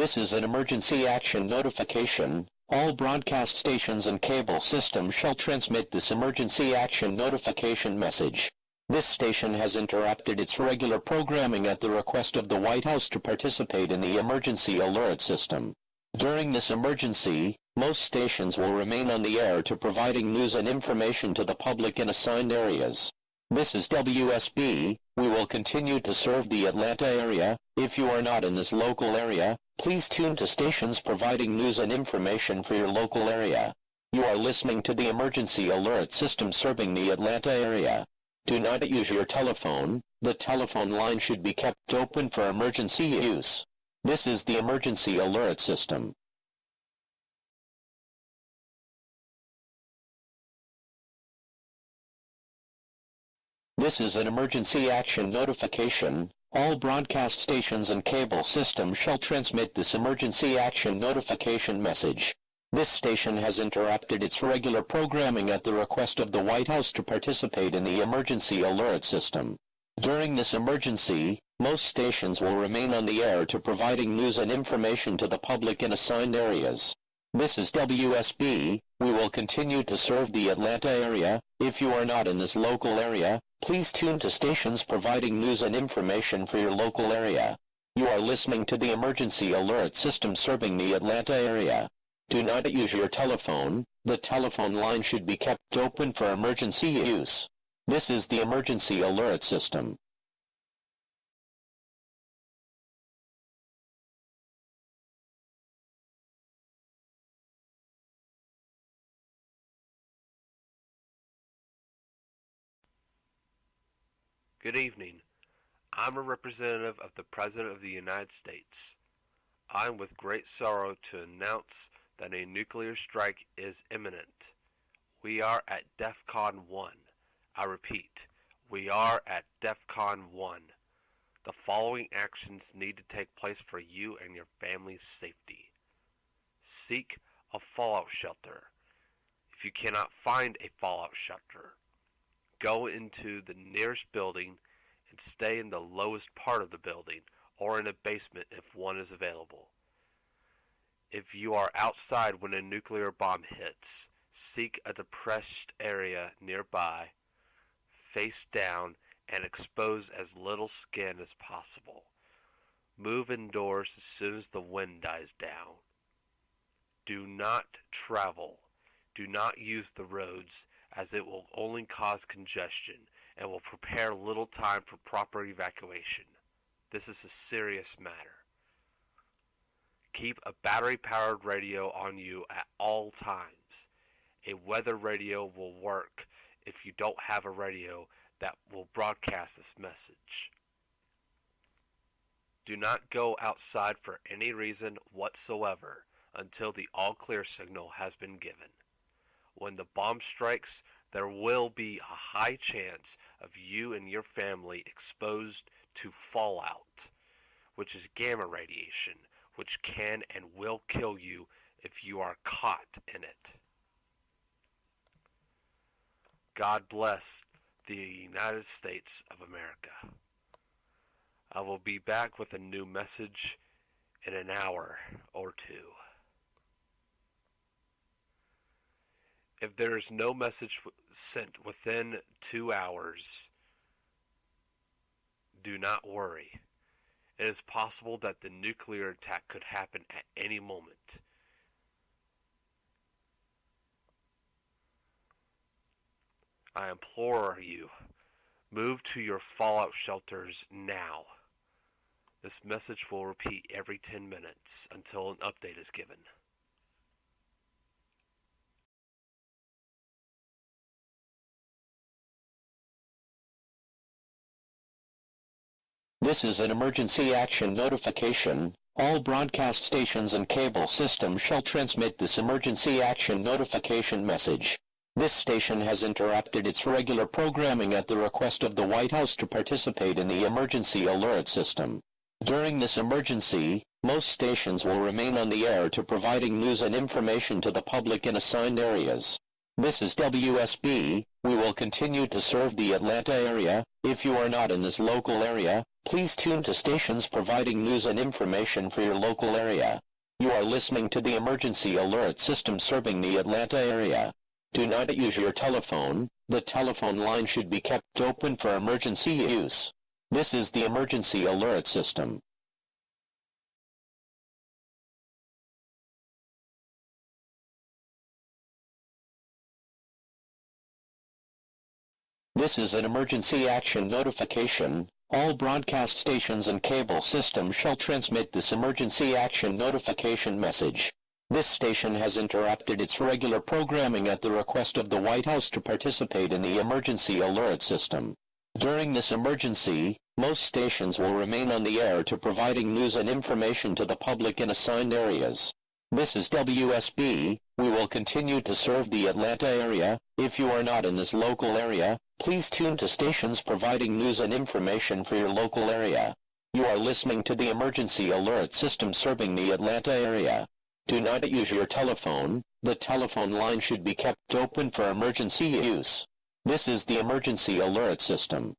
This is an emergency action notification. All broadcast stations and cable systems shall transmit this emergency action notification message. This station has interrupted its regular programming at the request of the White House to participate in the emergency alert system. During this emergency, most stations will remain on the air to providing news and information to the public in assigned areas. This is WSB. We will continue to serve the Atlanta area. If you are not in this local area, please tune to stations providing news and information for your local area. You are listening to the emergency alert system serving the Atlanta area. Do not use your telephone. The telephone line should be kept open for emergency use. This is the emergency alert system. This is an emergency action notification. All broadcast stations and cable systems shall transmit this emergency action notification message. This station has interrupted its regular programming at the request of the White House to participate in the emergency alert system. During this emergency, most stations will remain on the air to providing news and information to the public in assigned areas. This is WSB. We will continue to serve the Atlanta area. If you are not in this local area, please tune to stations providing news and information for your local area. You are listening to the emergency alert system serving the Atlanta area. Do not use your telephone. The telephone line should be kept open for emergency use. This is the emergency alert system. Good evening. I'm a representative of the President of the United States. I am with great sorrow to announce that a nuclear strike is imminent. We are at DEFCON 1. I repeat, we are at DEFCON 1. The following actions need to take place for you and your family's safety. Seek a fallout shelter. If you cannot find a fallout shelter, go into the nearest building and stay in the lowest part of the building or in a basement if one is available. If you are outside when a nuclear bomb hits, seek a depressed area nearby, face down, and expose as little skin as possible. Move indoors as soon as the wind dies down. Do not travel. Do not use the roads, as it will only cause congestion and will prepare little time for proper evacuation. This is a serious matter. Keep a battery-powered radio on you at all times. A weather radio will work if you don't have a radio that will broadcast this message. Do not go outside for any reason whatsoever until the all-clear signal has been given. When the bomb strikes, there will be a high chance of you and your family exposed to fallout, which is gamma radiation, which can and will kill you if you are caught in it. God bless the United States of America. I will be back with a new message in an hour or two. If there is no message sent within 2 hours, do not worry. It is possible that the nuclear attack could happen at any moment. I implore you, move to your fallout shelters now. This message will repeat every 10 minutes until an update is given. This is an emergency action notification. All broadcast stations and cable systems shall transmit this emergency action notification message. This station has interrupted its regular programming at the request of the White House to participate in the emergency alert system. During this emergency, most stations will remain on the air to providing news and information to the public in assigned areas. This is WSB. We will continue to serve the Atlanta area. If you are not in this local area, please tune to stations providing news and information for your local area. You are listening to the emergency alert system serving the Atlanta area. Do not use your telephone. The telephone line should be kept open for emergency use. This is the emergency alert system. This is an emergency action notification. All broadcast stations and cable systems shall transmit this emergency action notification message. This station has interrupted its regular programming at the request of the White House to participate in the emergency alert system. During this emergency, most stations will remain on the air to providing news and information to the public in assigned areas. This is WSB. We will continue to serve the Atlanta area. If you are not in this local area, please tune to stations providing news and information for your local area. You are listening to the emergency alert system serving the Atlanta area. Do not use your telephone. The telephone line should be kept open for emergency use. This is the emergency alert system.